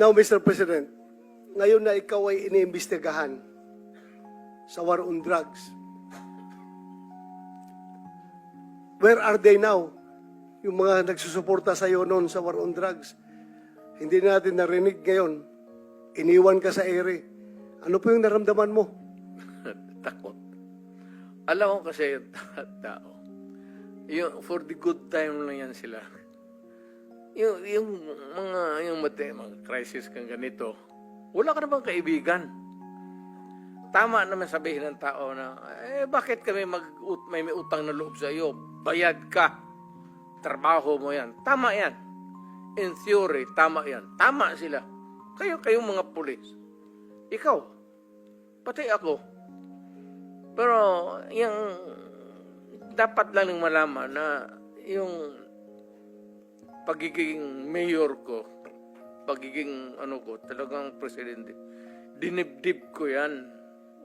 Now, Mr. President, ngayon na ikaw ay iniimbestigahan sa war on drugs, where are they now? Yung mga nagsusuporta sa iyo noon sa war on drugs, hindi natin narinig ngayon. Iniwan ka sa ere. Ano po yung naramdaman mo? Takot. Alam ko kasi yung tao, yung for the good time lang yan sila. Yung mga crisis kang ganito, wala ka namang kaibigan. Tama naman sabihin ng tao na, bakit kami may utang na loob sa iyo? Bayad ka. Trabaho mo yan. Tama yan. In theory, tama yan. Tama sila. Kayong mga pulis. Ikaw. Pati ako. Pero, yung dapat lang malaman na yung pagiging mayor ko, pagiging talagang presidente, dinibdib ko yan.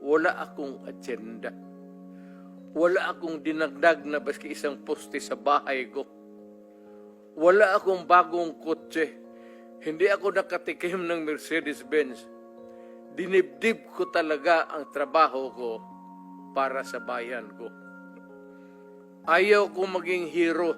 Wala akong agenda. Wala akong dinagdag na baski isang poste sa bahay ko. Wala akong bagong kotse. Hindi ako nakatikim ng Mercedes-Benz. Dinibdib ko talaga ang trabaho ko para sa bayan ko. Ayaw ko maging hero.